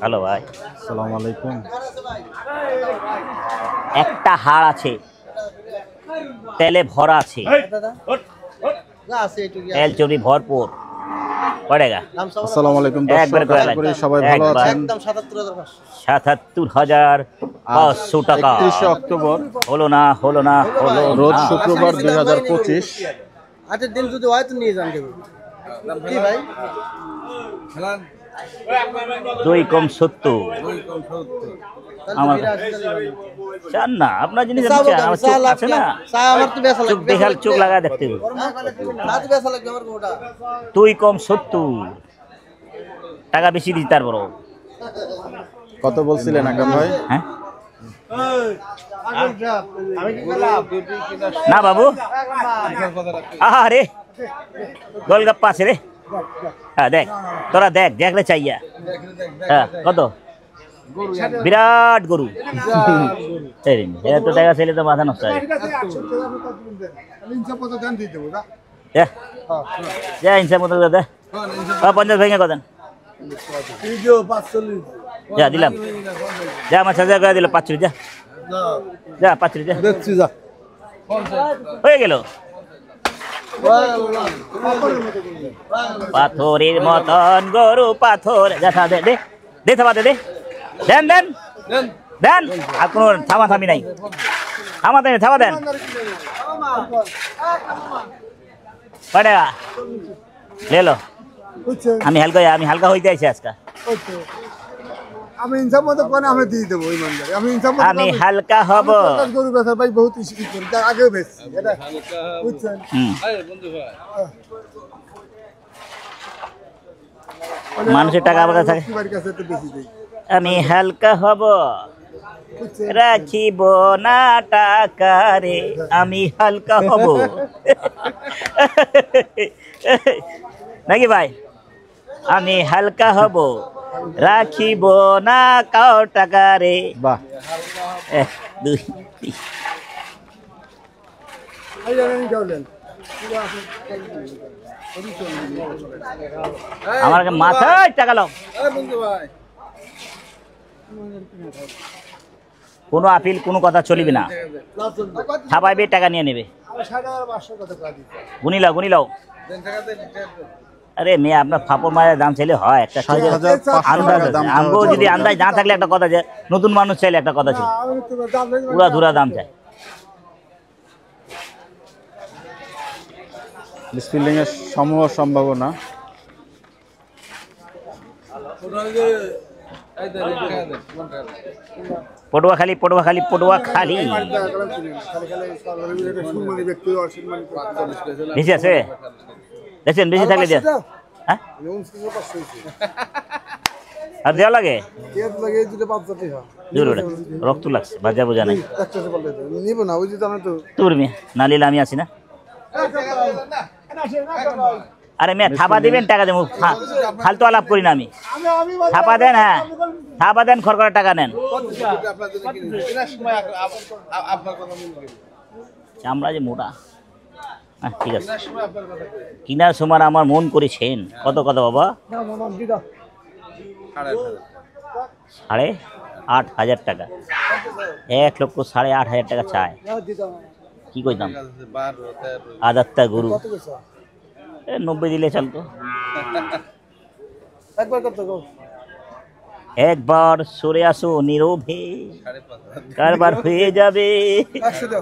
Hello ভাই, আসসালামু আলাইকুম। একটা হাড় আছে, তেলে ভরা আছে, তেল চর্বি ভরপুর। পড়েগা আসসালামু আলাইকুম একবার দর্শক, করে আশা করি সবাই ভালো একবার। আছেন। ৭৭,৫০০ টাকা 31শে অক্টোবর, হলো না হলো না হলো রোজ না। শুক্রবার 2025। আটের দিন যদি হয় তো নিয়ে যান কি ভাই? 2 কম 70 আমার চান না আপনার জিনিস আছে না, চোখ দেখাল চোখ লাগা দেখতে হবে। 2 কম 70 টাকা বেশি দিই তারপর। কত বলছিলেন আকরাম ভাই? হ্যাঁ না বাবু, আরে গোলগাপ্পা আছে রে। হ্যাঁ দেখ, তোরা দেখ দেখলে চাইয়া। হ্যাঁ কত বিরাট গরু, তো দেখা ছেলে তো মাথা নষ্ট হয়। ইনসার মতো দে 50 ভেঙে কত যা দিলাম, যা আমার 6000 করে দিল। 5 যা যা 5 যা হয়ে গেল। পাথরের মতন গরু পাথর, যা দে দে দে থাবা দে দে দেন দেন দেন। আর কোনো থামাথামি নাই, থামাতে থামা দেন। পড়েগা লেলো। আমি হালকা হইতে আইছি আজকে। আমি ইনসাফ মতো কোন আমি দিয়ে দেবো ইমানদার। আমি ইনসাফ মতো আমি হালকা হব। গরু বেচা ভাই বহুত ইস্যু করি, তার আগেও বেচছি এটা বুঝছেন। মানুষের টাকা আমার কাছে থাকে। কাছে তো বেশি দেই। আমি হালকা হব, রাখিব না টাকা রে, আমি হালকা হব। নাকি ভাই, আমি হালকা হব, রাখিব না কাও টাকা রে। বাহ, 1 2 এই জানেন গাউলেন আমার মাথায় টাকা লাও। কোনো আপিল কোনো কথা চলিবে না, ছাপাইবে টাকা নিয়ে নেবে। গুনি লাও। আরে মেয়ে আপনার ফাপড় মায়ের দাম চাইলে হয় একটা আন্দাজ আছে। আমগো যদি আন্দাজ না থাকলে একটা কথা, যে নতুন মানুষ চাইলে একটা কথা ছিল, পুরা ধুরা দাম চাই। মিসফিল্ডিং এর সমূহ সম্ভাবনা। পটুয়াখালী বেশি আছে, দেখছেন বেশি থাকলে দিয়ে। হ্যাঁ আর দেওয়া লাগে, রক্ত লাগছে, বাজা বোঝা নাই। তোর মেয়ে না নিলে আমি আছি না। আরে মেয়ে থাপা দিবেন, টাকা দেবো, ফালতু আলাপ করি না আমি। থাপা দেন, হ্যাঁ থাপা দেন, খড়খড়া টাকা নেন। চামড়া যে মোটা। হ্যাঁ ঠিক আছে, কিনার সময় আমার মন করেছেন। কত বাবা? 8,500 টাকা। 1,08,500 টাকা চায়। কি কইতাম, আদারটা গরু 90 দিলে চলতো। একবার সরে আসো নীরবে, কারবার হয়ে যাবে,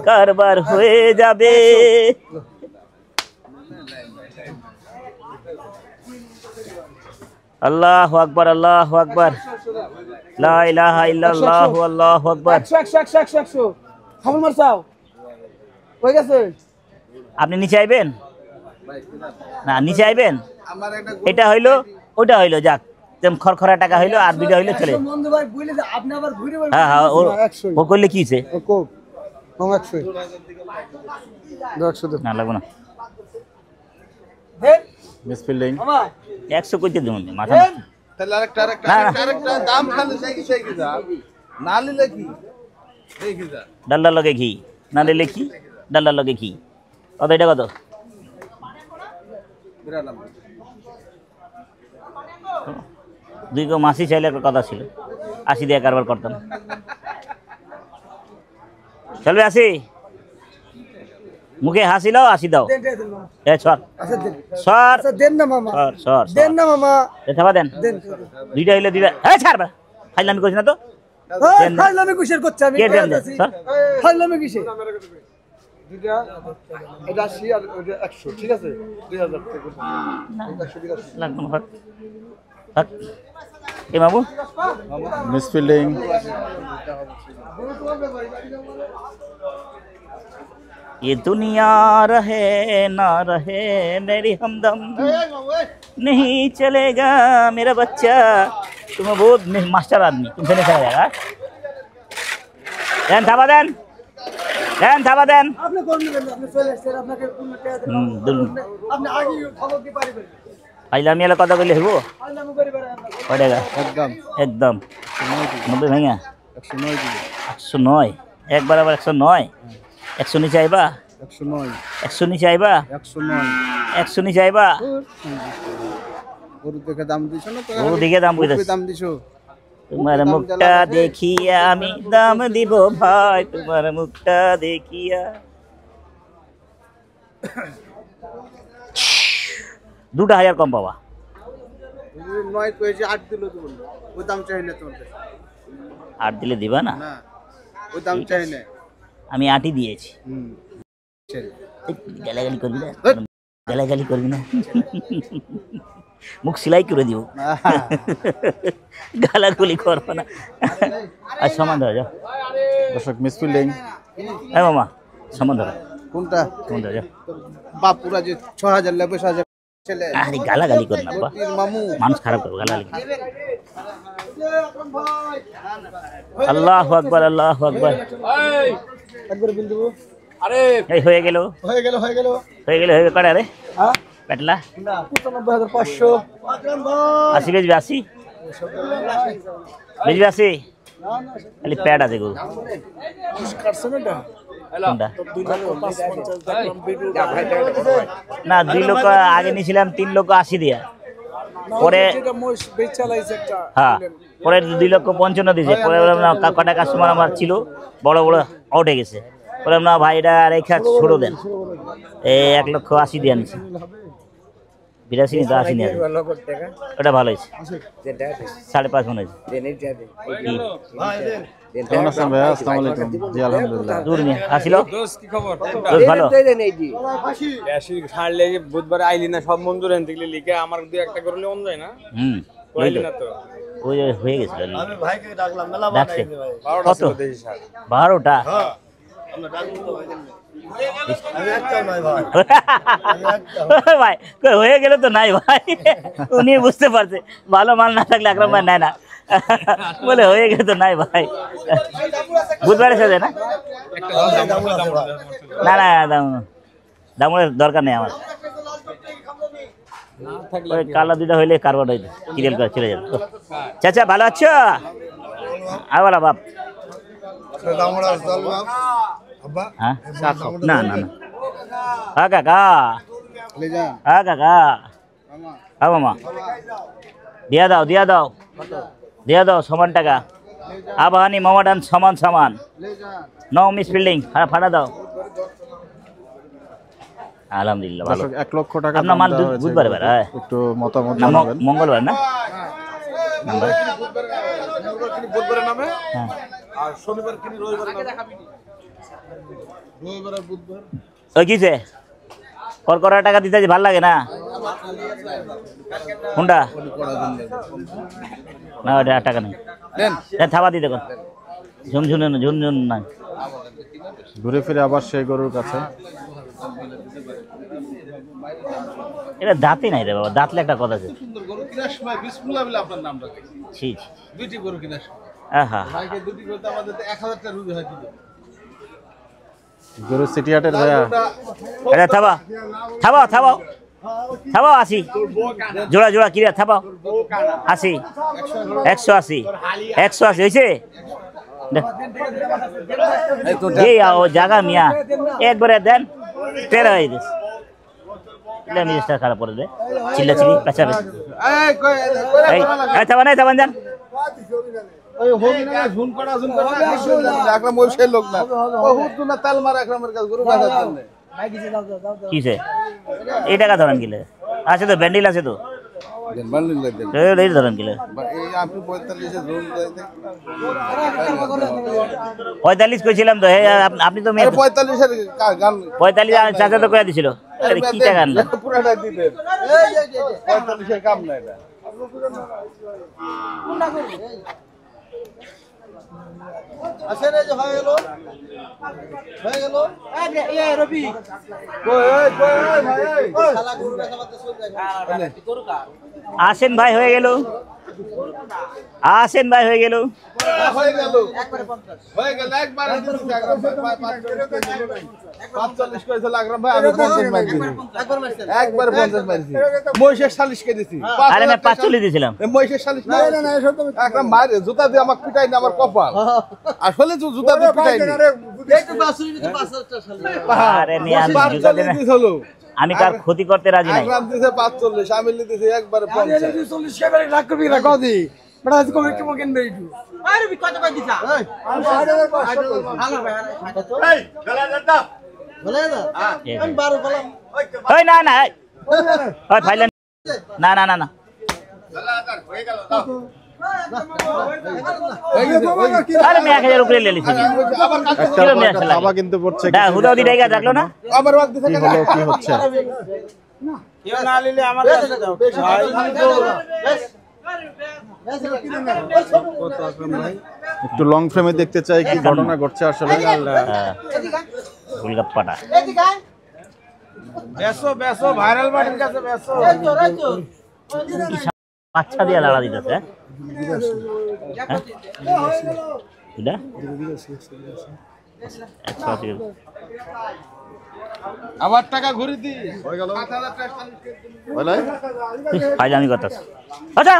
কারবার হয়ে যাবে। আল্লাহু আকবার, আল্লাহু আকবার, লা ইলাহা ইল্লাল্লাহু, আল্লাহু আকবার। 100 খবর মারছাও হয়ে গেছে। আপনি নিচে আইবেন না, নিচে আইবেন। এটা হইলো, ওটা হইলো, যাক খড়খড়া টাকা হইলো, আর দুইটা হইলো চলে। হ্যাঁ হ্যাঁ, ও করলে কি হয়েছে? না লাগবো না, মিসফিল্ডিং 100 কইতে দেবো মাথা। ডাল্লার লগে ঘি না নিলে কি, ডাল্লার লগে ঘি। কত এটা কত? দুই গো মাসি চাইলে একটা কথা ছিল, 80 দিয়ে কারবার করতাম। চলবে 80? মুখে হাসি লাও, 80 দাও। এ সর সর দেন না মামা, সর সর দেন না মামা, থাবা দেন। দুইটা হইলে দুইটা, হ্যাঁ ছাড় বা, ফাইলামি করিস না তো। ফাইলামি কিসের করছে? আমি কে দেন দেন সর। ফাইলামি কিসের? দুইটা এটা 80 আর ওটা 100, ঠিক আছে? 2000 টাকা লাগবে না, থাক থাক। এ বাবু মিসফিল্ডিং। ये दुनिया रहे ना रहे मेरी हमदम नहीं चलेगा मेरा बच्चा। तुम बहुत मास्टर आदमी, तुमसे नहीं खेला जाएगा। देन थाबा देन, देन थाबा देन। আপনি কোন নেবেন? আপনি চলে আসছেন, আপনাকে কোন টাকা দেন? আপনি আগে খবর কি পারিবেন? ফাইলামি এলা কথা কইলে হইব? ফাইলামি পারিবেন আপনি? কয়টাকা? একদম একদম 90 ভাঙা 109 দিবে। 109 একবার আবার 109। 100 নিচে আইবা? 109 100 নিচে আইবা? 109 100 নিচে আইবা? গরু দেখে দাম দিছো না? তো ও দিকে দাম কইতাছ। দাম দিছো? তোমার মুখটা দেখিয়া আমি দাম দিব ভাই, তোমার মুখটা দেখিয়া। 2000 কম পাবা। 9 কইছে 8 দিলো তো বললো। ওই দাম চাই না তোমার কাছে। 8 দিলে দিবা না? না ওই দাম চাই না। আমি 8ই দিয়েছি। চল গালাগালি করবি না, গালাগালি করবি না, মুখ সেলাই করে দিব। গালাগুলি করবো না। আর সমান ধরে যাও দর্শক মিসফিল্ডিং। হ্যাঁ মামা, সমান ধরো। কোনটা? সমান ধরে যাও। বাপুরা যে 6000 লাগবে 6000 ছেলে। আরে গালাগালি কর না বা, মামু মানুষ খারাপ করবো গালাগালি। আল্লাহু আকবার, আল্লাহু আকবার। একবার বিল দেব। আরে এই হয়ে গেল, হয়ে গেল হয়ে গেল হয়ে গেল, হয়ে গেল। কটা রে হ্যাঁ পেটলা? 95500। আকরাম ভাই 80 বেচবি? 80 বেচবি? 80 খালি প্যাড আছে গরু। কাটছে না এটা? কোনটা? 2,550 দেখলাম ভিডিও। না 2 লক্ষ আগে নিয়েছিলাম, 3 লক্ষ 80 দিয়া। পরে যেটা মোষ বেচা লাইছে একটা। হ্যাঁ, পরে 2,55,000 দিয়েছে। পরে বললাম না, কটা কাস্টমার আমার ছিল বড় বড় আউট হয়ে গেছে। বললাম না ভাই, এটা রেখা ছোট দেন। এই 1,80,000 দিয়ে আনছি। 82 নি তো 80 নিয়ে। ওটা ভালো হয়েছে, 5.5 মনে হয়েছে। কেমন আছেন ভাইয়া? আসসালামু আলাইকুম। জি আলহামদুলিল্লাহ। দূর নিয়ে আসিল। কি খবর? দোষ ভালো। ছাড়লে বুধবারে আইলি না, সব মঞ্জুর হেন থেকে লিখে আমার দুই একটা করলে মন যায় না। হুম, কইলি না তো। ওই যে হয়ে গেছিল। আমি ভাইকে ডাকলাম মেলা ডাকছে 12টা কত? ছিল দেশি শাক। 12টা। আমি একটা নয় ভাই। ভাই কই হয়ে গেল তো নাই ভাই, উনি বুঝতে পারছে ভালো মাল না থাকলে আকরাম ভাই নেয় না। বলে হয়ে গেল তো নাই ভাই। বুধবারে সাথে না? না না, দামের দরকার নেই আমার। ওই কালো দুটা হইলে কারবার হইলে কিরেল করে চলে যাবে। চাচা ভালো আছো? আর বলা বাপ। হ্যাঁ না না না, হ্যাঁ কাকা, ले जा হ্যাঁ কাকা, मामा হ্যাঁ মামা, দিয়া দাও দিয়া দাও দিয়া দাও সমান টাকা। আবাহানি মামাডান সমান সমান। ले जा নো মিস বিল্ডিং, হ্যাঁ ফাটা দাও। আলহামদুলিল্লাহ ভালো। দর্শক 1 লক্ষ টাকা আপনার মাল বুধবারে বের হয় একটু মতামত না জানাবেন। মঙ্গলবার না? নাম্বার বুধবার নামে হ্যাঁ আর শনিবার কিনি রবিবার নামে রবিবার আর বুধবার ওই কিছে করকরা টাকা দিতে যে ভাল লাগে না? কোনটা? না ওটা টাকা নেই। দেন থাবা দিতে কোন ঝুনঝুন ঝুনঝুন নাই। ঘুরে ফিরে আবার সেই গরুর কাছে। এটা দাঁতই নাই রে বাবা, দাঁতলে একটা কথা আছে। সুন্দর গরু কিনার সময় বিসমিল্লাহ বলে আপনার নাম রাখে ছি ছি, দুইটি গরু কিনার সময় আহা ভাইকে দুটি গরুতে আমাদের 1000 টাকা রুজি হয় দিল গরু সিটিহাটের ভাইয়া। এটা থাবা থাবাও থাবাও থাবাও। 80 জোড়া জোড়া কিরা থাবাও। 80 180 180 হয়েছে। ও জায়গা মিয়া একবারে দেন 13 হয়ে গেছে। মিজাজটা খারাপ করে দেয় চিল্লাচিল্লি পেঁচাপেচি এই থামান যান ওই হোমি না ঝুন করা আকরাম ওই সেই লোক না বহুত গুনা তাল মার আকরামের কাছে গরু বাঁধার জন্য কিসে এই টাকা ধরেন কিলে আছে তো ব্যান্ডেল আছে তো বান্ডিল দেন এই ধরেন কিলে এই আপনি 45 এ ঝুন দেন 45 কইছিলাম তো আপনি তো 45 এর গান 45 চাচা তো কইয়া দিছিল আরে কি টাকা আনলেন পুরাটা দিবেন এই 45 এর কাম না এটা আসেন এই যে হয়ে গেল এই রবি কই ভাই শালা গরু কাছে মত চল যায় গরু কা আসেন ভাই হয়ে গেল একবারে 50 হয়ে গেল একবারে দিছি আকরাম ভাই 45 কইছিল আকরাম ভাই আমি 50 মারছি একবার 50 মারছি মহিষের 40 কে দিছি আরে আমি 45 দিছিলাম মহিষের 40 না আকরাম মার জুতা দিয়ে আমাকে পিটাই না আমার কপাল আসলে জুতা দিয়ে পিটাই না একটু বাসুরি দিতে 50 আরে নিয়ে জুতা দেন আমি কার ক্ষতি করতে রাজি নাই আকরাম দিছে 45 আমি দিছি একবারে 50 40 কে বেরে লাখ কবি রাখো দি বড় আজ কবে কি মকেন বেইটু আরে বি কত কই দিছা আমি 500 ভালো ভাই এই গলা দাদা আমি 12 বললাম ওই না ওই ফাইলেন না হয়ে গেল আরে আমি 1000 উপরে লেলিছি একটা বাবা কিন্তু পড়ছে দা হুদাউদি ডাইগা থাকলো না আবার ওয়াক দিছে কি হলো কি হচ্ছে কেউ না নিলে আমার কাছে দাও একটু লং ফ্রেমে দেখতে চাই কি ঘটনা ঘটছে আসলে গোলগাপ্পাটা বেসো ভাইরাল বাড়ির কাছে বেসো বাচ্চা দিয়ে লাড়া দিতেছে এটা আবার টাকা ঘুরি দি হয়ে গেল 5000 টাকা বলাই ফাইলামি করতেছে আচ্ছা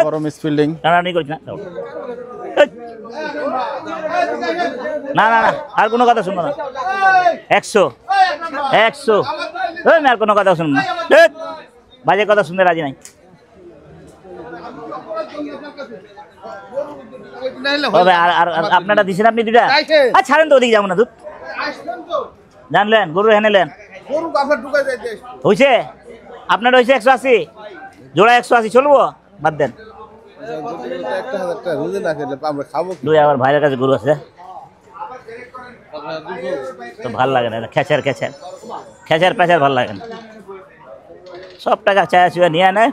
বড় মিসফিল্ডিং টানাটানি করিস না আর কোনো কথা শুনবো না 100 ওই আর কোনো কথা শুনবো না বাজে কথা শুনতে রাজি নাই আর আপনারা দিছেন আপনি দুইটা আর ছাড়েন তো ওদিকে যাবো না দুধ জানলেন গরু হেনেলেন গরু কাফা ঢুকাই যাইতে হয়েছে আপনার হয়েছে 180 জোড়া 180 চলবো বাদ দেন 1000 টাকা রোজে না খেলে আমরা খাবো দুই আবার ভাইয়ের কাছে গরু আছে তো ভাল লাগে না খেচার প্যাচার ভাল লাগে না সব টাকা চায়া চুয়া নিয়ে নেয়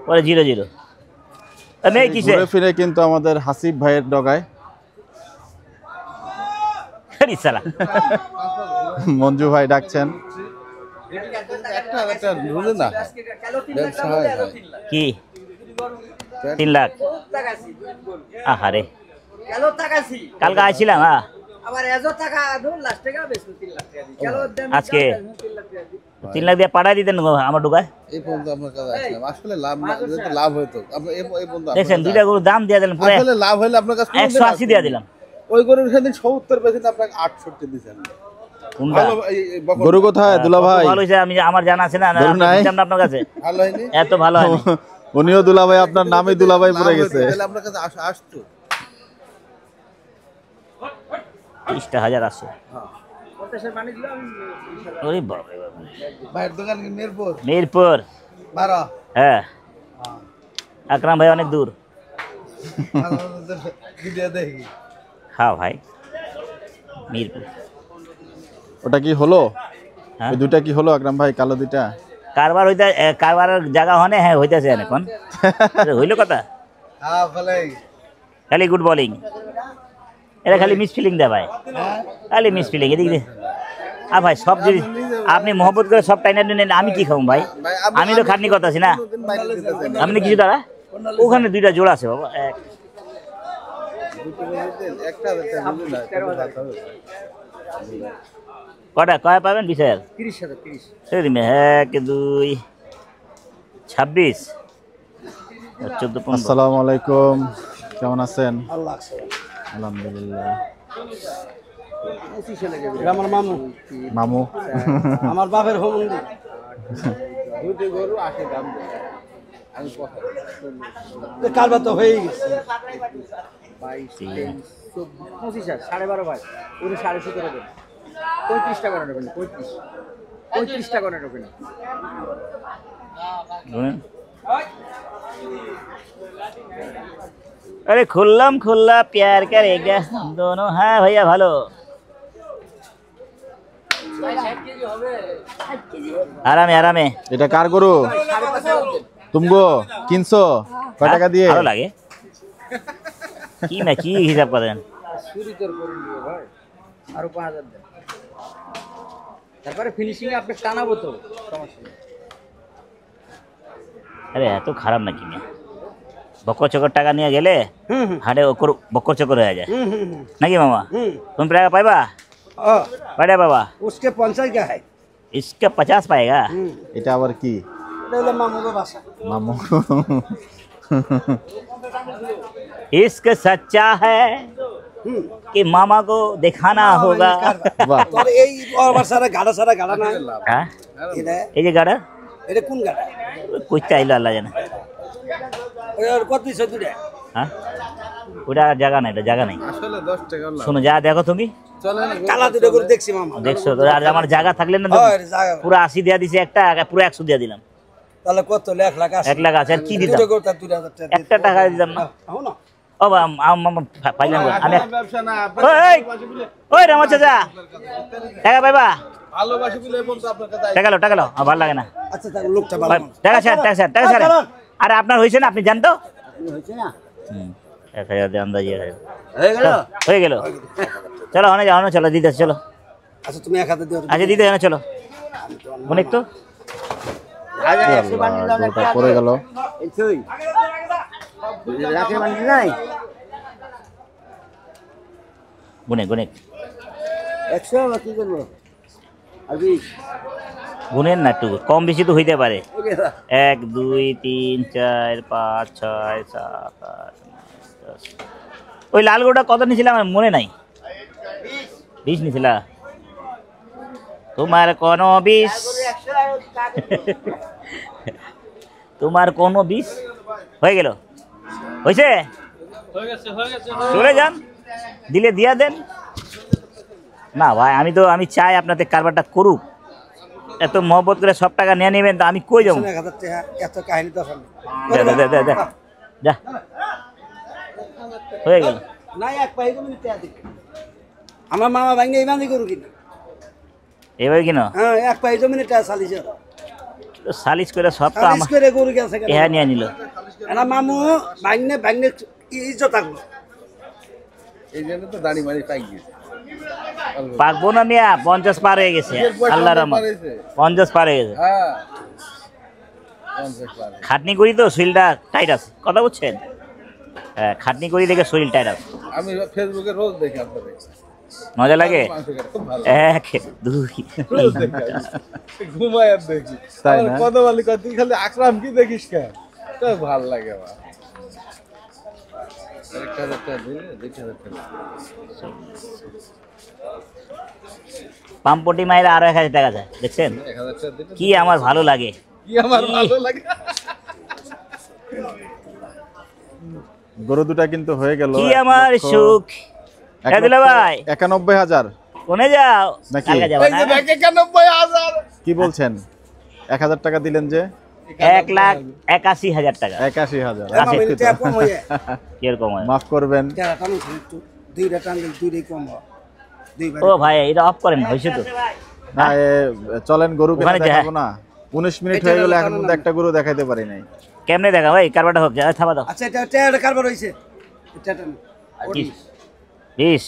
পরে 0-0 নেই কিসে ঘুরে ফিরে কিন্তু আমাদের হাসিব ভাইয়ের ডগায় সালা মঞ্জু ভাই ডাকছেন 1000 টাকা রোজে না ব্যবসা হয় কি 3 লাখ আহারে কালকে আইছিলাম আজকে 3 লাখ দিয়ে পাঠাই দিতেন আমার ঢুকায় এই পর্যন্ত আপনার কাছে আসলাম আসলে লাভ না যদি লাভ হতো আপনি এই পর্যন্ত দেখছেন দুইটা গরুর দাম দিয়ে দিলেন পুরো আসলে লাভ হলে আপনার কাছে 180 দিয়ে দিলাম ওই গরুর সেদিন 70 বেচেন আপনাকে 68 দিয়েছেন কোনটা গরু কোথায় দুলা ভাই ভালো হইছে আমি আমার জানা আছে না দিতাম না আপনার কাছে ভালো হয়নি এত ভালো হয়নি উনিও দুলা ভাই আপনার নামে দুলা ভাই পড়ে গেছে তাহলে আপনার কাছে আসতো 30,000 আছে ওরে বাবা ভাইয়ের দোকান কি মিরপুর 12 হ্যাঁ আকরাম ভাই অনেক দূর ভিডিও দেখি হ্যাঁ ভাই মিরপুর ওটা কি হলো হ্যাঁ? ওই দুইটা কি হলো আকরাম ভাই কালো দুইটা কারবার হইতে কারবারের জায়গা হনে হ্যাঁ হইতেছে এখন হইলো কথা হ্যাঁ ভালো খালি গুড বোলিং এটা খালি মিস ফিলিং দেয় ভাই খালি মিস ফিলিং এদিক দিয়ে ভাই সব জিনিস আপনি মহব্বত করে সব টাইনা নেন আমি কি খাবো ভাই আমি তো খাটনি কথা আছি না আপনি কিছু দাঁড়া ওখানে দুইটা জোড়া আছে বাবা কটা কয় পাবেন 20,000 30,000 2 26 14 আসসালামু আলাইকুম কেমন আছেন আলহামদুলিল্লাহ আমার মামু মামু আমার বাপের হোম দুটি গরু 80 দাম দেয়। আমি কথা কারবার তো হয়েই গেছে 22 23 24 25 সাড়ে 12 ভাই উনি 17.5 দেবেন 35 টাকা নেবেন 35 টাকা নেবেন अरे खुल्लम खुल्ला प्यार करेगा दोनों हाँ भैया ভালো আরামে আরামে এটা কার গরু তুমগো কিনছো কয় টাকা দিয়ে ভালো লাগে কি না কি হিসাব করেন চুরি তোর করে নিও ভাই আরো 5000 দেন তারপরে ফিনিশিং এ আপনি টানাবো তো সমস্যা নেই আরে এত খারাপ নাকি না বকর চকর টাকা নিয়ে গেলে হাটে ওকর বকর চকর হয়ে যায় নাকি মামা तुम টাকা পাইবা পাইবা বাবা उसके 50 का है इसका 50 पाएगा এটা আবার কি এটা হলো মামুদের বাসা মামু इश्क सच्चा है कि मामा को दिखाना होगा বাহ তোর এই বাসার গাড়া না হ্যাঁ এটা এই যে গাড়া এটা কোন গাড়া কই চাইলো আল্লাহ জানে ওই আর কত দিছ দুটা হ্যাঁ ওটা জায়গা নাই এটা জায়গা নাই আসলে 10 টাকা লাভ শোনো যা দেখো তুমি চলে না কালা দুটো করে দেখছি মামা দেখছো তো আর আমার জায়গা থাকলে না তো ওই জায়গা পুরো 80 দিয়া দিছি একটা পুরো 100 দিয়া দিলাম তাহলে কত লাখ লাখ আছে 1 লাখ আছে আর কি দিতাম দুটো করে 2000 টাকা একটা টাকা দিতাম না হও না ও মামা পাইলাম আমি ব্যবসা না ওই ওই রামা চাচা টাকা পাইবা ভালোবাসি বলে বলতো আপনার কাছে টাকা লো ভালো লাগে না আচ্ছা তাহলে লোকটা ভালো মানুষ। টাকা স্যার আরে আপনার হয়েছে না আপনি জানতো হয়েছে না 1000 দিয়ে আন্দাজি হয়ে গেল হয়ে গেল চলো অনেক যাও চলো দিতে চলো আচ্ছা তুমি 1000 দিও আচ্ছা দিতে জানো চলো অনেক তো গরুটা পড়ে গেল রাখে বান্ডি নাই গুনে 100 কি করব আর 20 গুনেন না একটু কম বেশি তো হইতে পারে 1 2 3 4 5 6 7 8 9 10 ওই লাল গোটা কত নিছিলাম আমার মনে নাই 20 নিছিলা তোমার কোনো 20 তোমার কোনো 20 হয়ে গেল হয়েছে চলে যান দিলে দিয়া দেন না ভাই আমি চাই আপনাদের কারবারটা করুক এত মহব্বত করে সব টাকা নিয়ে নেবেন তো আমি কই যাবো 1000 টাকা এত কাহিনী তো দে যা হয়ে গেল না এক পাই তুমি টাকা দিই আমার মামা ভাঙ্গে ইমানই করু কিনা এবার কিনো হ্যাঁ এক পাই জমিনে টাকা সালিশ সালিশ করে সব তো সালিশ আমার করে গরু গেছে কেন এহা নিয়ে নিল এনা মামু ভাঙ্গে ইজ্জত থাকলো এই জন্য তো দাড়ি মারি পাই গেছে পাকবো না মিয়া 50 পার হয়ে গেছে আল্লাহর রহমত 50 পার হয়ে গেছে হ্যাঁ 50 পার খাটনি করি তো শরীরটা টাইট আছে কথা বুঝছেন হ্যাঁ খাটনি করি দেখে শরীর টাইট আছে আমি ফেসবুকে রোজ দেখি আপনাদের মজা লাগে মাংস খেতে খুব ভালো 1 2 রোজ দেখি ঘুমাই আর দেখি তাই না? কত বলি কত তুই খালি আকরাম কি দেখিস কেন তো ভালো লাগে আমার একটা একটা দিলে 2000 টাকা পাম্পটি মাইরে আরো 1000 টাকা যায় দেখছেন 1000 টাকা দিলে কি আমার ভালো লাগে কি আমার ভালো লাগে গরু দুটা কিন্তু হয়ে গেল কি আমার সুখ এ দিলে ভাই 91000 কোনে যাও নাকি? কালকে যাবা এই না যে ব্যাংকে 91000 কি বলছেন 1000 টাকা দিলেন যে 1,81,000 টাকা 81000 আছে মামা টাকা কম হয়ে কি এরকম হয় মাফ করবেন টাকা টানো একটু দুইটা টানলে দুইটাই কম হয় দুইবার ও ভাই এটা অফ করেন হয়েছে তো না চলেন গরু ওখানে কেটে দেখাবো না 19 মিনিট হয়ে গেল এখন পর্যন্ত একটা গরু দেখাইতে পারি নাই কেমনে দেখা ভাই কারবারটা হোক যা থাবা দাও আচ্ছা এটা টাকা কারবার হইছে এটা টানো 20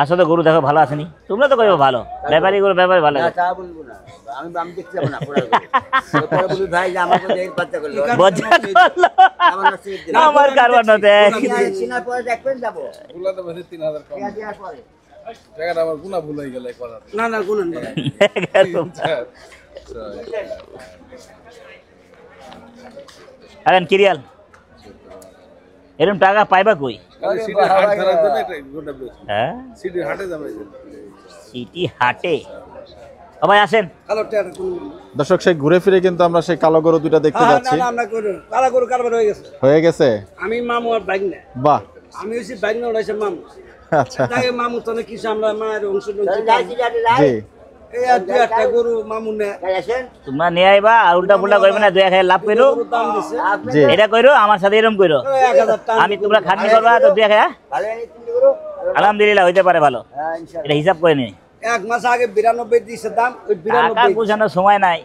আসলে গরু দেখো ভালো আসেনি তোমরা তো কইবো ভালো ব্যাপারী গরু ব্যাপারী ভালো লাগে তা বলবো না আমি দেখতে যাব না পরে বলি ভাই যে আমার তো এই বাচ্চা করলো বজ্জা করলো। আমার কারবার নতে সিনার পরে দেখবেন যাব গুলাতে বসে 3000 কম দেওয়ার পরে টাকাটা আমার গুনা ভুল হয়ে গেল এক কথা না না গুনেন না আরেন কিরিয়াল এরকম টাকা পাইবা কই কাল সিটির হাট ধরার জন্য একটা গোটা বেশ হ্যাঁ সিটির হাটে যাবে সিটি হাটে ও ভাই আসেন। কালো টেয়ার কোন দর্শক সেই ঘুরে ফিরে কিন্তু আমরা সেই কালো গরু দুইটা দেখতে না যাচ্ছি। না আমরা করু কালো গরু কারবার হয়ে গেছে। হয়ে গেছে? আমি মামু আর বাইক না, বাহ, আমি হইছি বাইক না উড়াইছে মামু। আচ্ছা তাই মামু তো কিছু আমরা মায়ের অংশ নিচ্ছি। জি। এই আর দুই একটা গরু মামু নে তোমরা নিয়ে আইবা আর উল্টা পুল্টা করবে না, 2-1 লাভ করো। গরুর দাম দিছে জি। এটা কইরো আমার সাথে এরকম কইরো। 1000 টাকা। আমি তোমরা খাটনি করবা তো 2-1 আলহামদুলিল্লাহ হইতে পারে ভালো। এটা হিসাব করে নি। এক মাস আগে 92 দিছে দাম, ওই টাকা 92 বুঝানোর সময় নাই।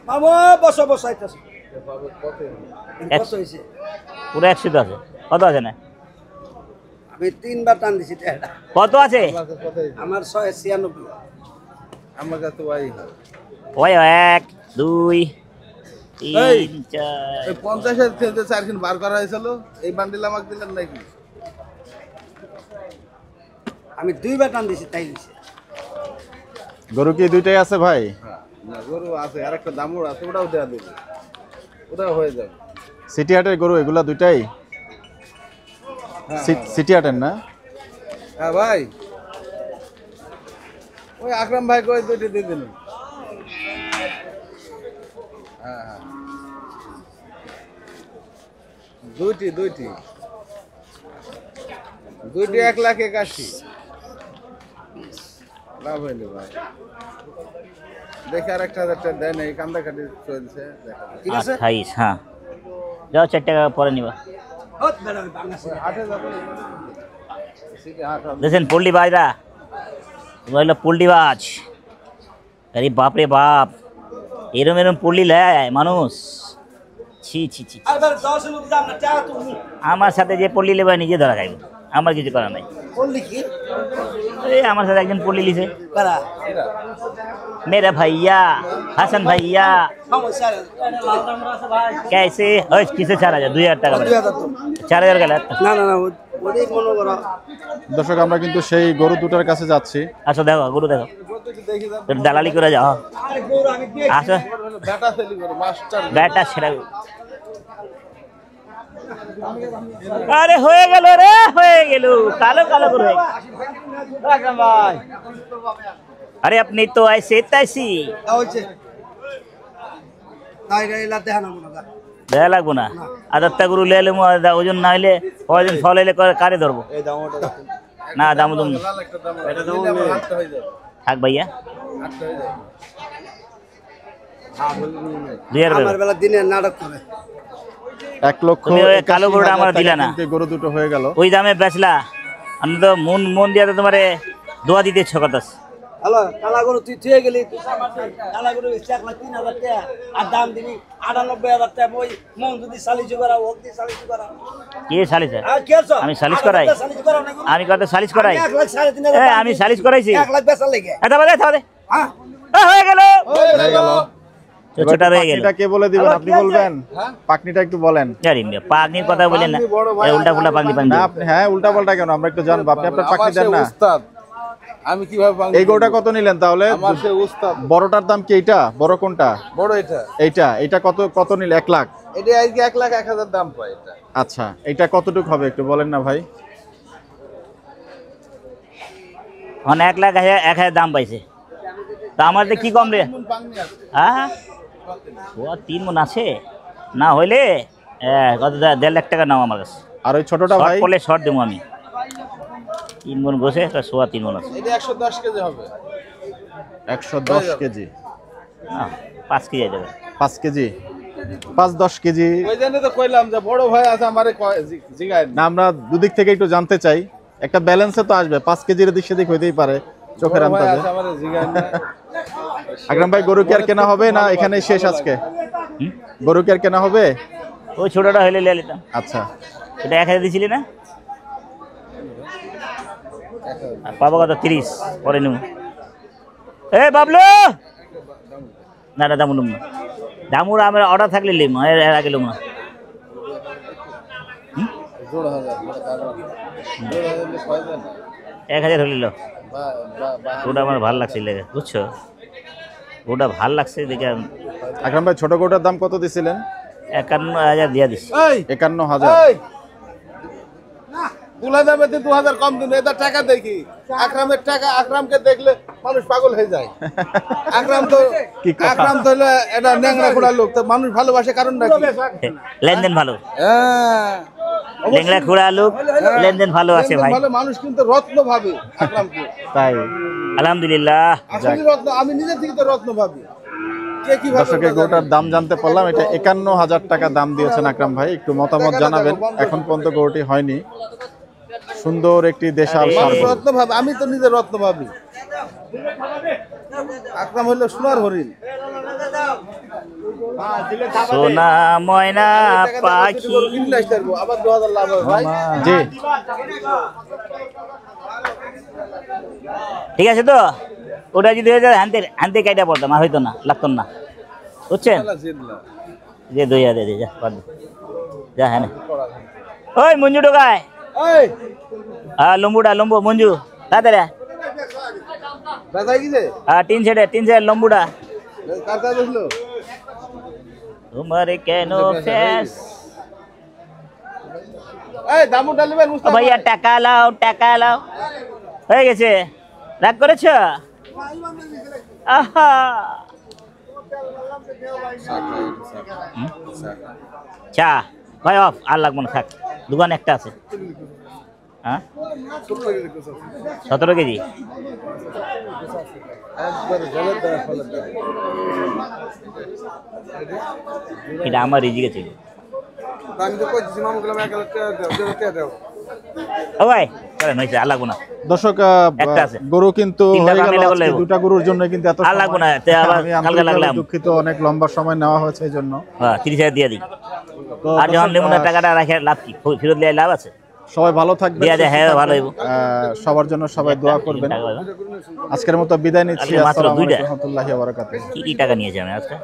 মামু বসো বসো আইতাছে। কত হইছে? পুরো 100 আছে। কত আছে না? আমি 3 বার টান দিছি এটা। কত আছে? আমার 696। আমার কাছে তো ভাই ওই 1 2 এই। 3 4 এই 50 এর থেকে 4 বার করা হয়েছিল, এই বান্ডিল আমাকে দিলেন নাকি? আমি 2 বার টান দিছি তাই দিছি। গরু কি দুইটাই আছে ভাই? হ্যাঁ, না গরু আছে, আর একটা দামুর আছে, ওটাও দেয়া দিবে, ওটাও হয়ে যাবে। সিটি হাটের গরু এগুলা দুইটাই? সিটি হাটের না? হ্যাঁ ভাই, ওই আকরাম ভাই কই দুইটা দিয়ে দিন। হ্যাঁ হ্যাঁ, দুইটি 1,81,000 লাভ হইলে ভাই। দেখে আর 1,000 টাকা দেয় না, এই কান্দা কাটি চলছে দেখা যায়। ঠিক আছে? 28 হ্যাঁ। যাও 4 টাকা পরে নিবা। হট বেড়া বাংলাদেশ। 8,000 সিটি হাট হবে। দেখেন পোল্ট্রি বাজরা, তোমরা হলো পোল্ট্রি বাজ। আরে বাপ রে বাপ, এরম এরম পোল্ট্রি লেয় মানুষ। ছি ছি ছি। আর 10 এর দাম না টাকা তুমি। আমার সাথে যে পোল্ট্রি লেবা নিজে ধরা খাইব, আমার কিছু করার নাই। বললি কি? এই আমার সাথে একজন পোল্ট্রি লিছে, কারা? मेरा भैया हसन भैया। সমস্যা লাল দাম আছে ভাই। कैसे ओए किसे 4000 2000 টাকা 2000 তো। 4000 গেল। না না না ওই মনে করো। দর্শক আমরা কিন্তু সেই গরু দুটার কাছে যাচ্ছি। আসো দেখো গরু দেখো, দেখি যান, তোর দালালি করে যাও। আরে গরু আমি দিয়ে আসো বেটা সেলি করে মাস্টার। বেটা ছেড়ে। আরে হয়ে গেল রে, হয়ে গেল কালো কালো করে। রাখলাম ভাই। अरे अपनी तो ऐसे तैसी হইছে। তাই রে লাতে হানা মনে কর। দেয়া লাগবো না। আদারটা গরু লে এলে ওজন না হইলে কয়দিন ফল এলে কারে ধরবো? এই দাম ওটা। না দাম দুম লাল একটা দাম, এটা দাম হাতটা হয়ে যাবে, থাক ভাইয়া হাতটা হয়ে যাবে। 2000 আমার বেলা দিনে নাটক করে। 1,81,000 তুমি ওই কালো গরুটা আমার দিলা না। কিন্তু গরু দুটো হয়ে গেল। ওই দামে বেচলা, আমি তো মন দিয়ে তো তোমারে দোয়া দিতে ইচ্ছা করতেছে। হ্যালো কালা গরু তুই থুয়ে গেলি, তুই কালা গরু 1,03,000 টাকা আর দাম দিবি 98,000 টাকা। ওই মন যদি সালিশ করা হোক দি সালিশ করা। কে সালিশ? আর কি আছে? আমি সালিশ করাই? সালিশ করা না গরু। আমি কত সালিশ করাই? 1,03,500 এ, আমি সালিশ করাইছি? 1,00,000 বেচা লেগে। এটা বাদে থামে। হ্যাঁ হয়ে গেল, হয়ে গেল। ছোটটা রয়ে গেল। পাকনিটা কে বলে দিবেন? আপনি বলবেন? পাকনিটা একটু বলেন। জানি না পাগনির কথা বলেন না, উল্টা ফুল্টা পাগনি পাগনি। না আপনি, হ্যাঁ উল্টা পাল্টা কেন? আমরা একটু জানবো। আপনি আপনার পাকনি আমার দেন সে না। উস্তাদ, আমি কিভাবে পাঙ্গি এই গরুটা কত নিলেন তাহলে? আমার সে উস্তাদ। বড়টার দাম কি এইটা? বড় কোনটা? বড় এটা, এইটা কত নিলে? 1 লাখ। এটা আজকে 1,01,000 দাম পায় এটা। আচ্ছা, এইটা কতটুকু হবে একটু বলেন না ভাই? মানে 1,01,000 দাম পাইছে, তা আমার কি কম রে? পাঙ্গি আছে হ্যাঁ ও 3 মন আছে না হইলে কত 1.5 লাখ টাকা নাও আমার কাছে। আর ওই ছোটটা শর্ট ভাই? পড়লে শর্ট দেবো আমি। 3 মন বসে 3 মন আছে। এটা 110 কেজি হবে। 110 কেজি। না 5 কেজি যাবে। 5 কেজি, 5-10 কেজি। ওই জন্য তো কইলাম যে বড় ভাই আছে আমারে জিগায় না, আমরা দুদিক থেকে একটু জানতে চাই, একটা ব্যালেন্সে তো আসবে। 5 কেজির দিক সেদিক হইতেই পারে চোখের আন্দাজে। আমারে জিগায় না। আকরাম ভাই, গরু কি আর কেনা হবে না এখানেই শেষ আজকে? গরু কি আর কেনা হবে? ওই ছোটটা হইলে লিয়ে নিতাম। আচ্ছা, এটা 1,000 দিছিলি না? আর পাবো কত? 30 পরে নেব। এ বাবলু না না দামুর না, দামুর আমার অর্ডার থাকলে লিম, এর আগে লিম না। জোড় হাজার, জোড় হাজার দিলে কয় দেন? 1,000 হইল। বা ওটা আমার ভালো লাগছে লেগে, বুঝছো? ওটা ভাল লাগছে দেখে আকরাম ভাই, ছোট গরুটার দাম কত দিছিলেন? 51,000 দিয়া দিছি। এই 51,000। এই কুলা দামে 2000 কম দিন, এটা টাকা দেখি। আকরামের টাকা, আকরামকে দেখলে মানুষ পাগল হয়ে যায়। আকরাম তো কি কথা? আকরাম তো হলো এটা ন্যাংরা খোড়া লোক, তো মানুষ ভালোবাসে কারণটা কি? লেনদেন ভালো, হ্যাঁ, লেংড়া খুঁড়া লোক, লেনদেন ভালো আছে ভাই। ভালো মানুষ কিন্তু রত্ন ভাবে আকরামকে। তাই আলহামদুলিল্লাহ। আসলে রত্ন, আমি নিজে থেকে তো রত্ন ভাবি। কে কি ভাবে? দর্শক এই গরুটার দাম জানতে পারলাম, এটা 51,000 টাকা দাম দিয়েছেন আকরাম ভাই। একটু মতামত জানাবেন, এখন পর্যন্ত গরুটি হয়নি। সুন্দর একটি দেশাল ষাঁড় মানুষ গরু। রত্ন ভাবে, আমি তো নিজে রত্ন ভাবি। আকরাম হলো সোনার হরিণ। সোনা ময়না পাখি। আবার 2000 লাভ হবে ভাই। জি, ঠিক আছে তো, ওটা যদি হয়ে যায় হানতে হানতে কাইটা পড়তাম, আর হইতো না, লাগতো না, বুঝছেন? যে 2000 দে, যা বাদ দে। যা হ্যাঁ ওই মঞ্জু ঢোকায়, এই হ্যাঁ লম্বুটা লম্বু মঞ্জু তাড়াতাড়ি দাদা কি যে হ্যাঁ 3 সেট লম্বুটা। কাটা দেখলো তোমার কেন ফেস এই দামু ডালবেন মুস্তাফা ভাইয়া, টাকা লাও টাকা লাও। হয়ে গেছে, রাগ করেছ? আহা চা ভাই অফ, আর লাগবো না, থাক। দোকান একটা আছে। হ্যাঁ 17 কেজি। এটা আমার রিজিকে ছিল। আমি তো কইছি মামু গুলো একা দাও ও ভাই চলেন, হয়েছে, আর লাগবো না। দর্শক একটা আছে। গরু কিন্তু তিনটা হয়ে গেল বাংলা আজকে। বললেই দুটা গরুর জন্য কিন্তু এত আর লাগবো না, সময়। তে আবার আমি কালকে আন্তরিকভাবে লাগলাম। দুঃখিত, অনেক লম্বা সময় নেওয়া হয়েছে এই জন্য। হ্যাঁ 30,000 দিয়ে দিই। তো আর যখন দর্শক, লেমনের টাকাটা রাখে লাভ কি? ফেরত দিয়ে লাভ আছে? সবাই ভালো থাকবেন, দিয়া যায়, সুস্থ হ্যাঁ, থাকবেন। ভালো হইবো। সবার জন্য সবাই দোয়া করবেন। টাকা পাবে। আজকের মতো বিদায় নিচ্ছি। আজকে মাত্র আসসালামু দুইটা। আলাইকুম ওয়া রাহমাতুল্লাহি ওয়া বারাকাতুহু। কি কি টাকা নিয়েছে আমি আজকে?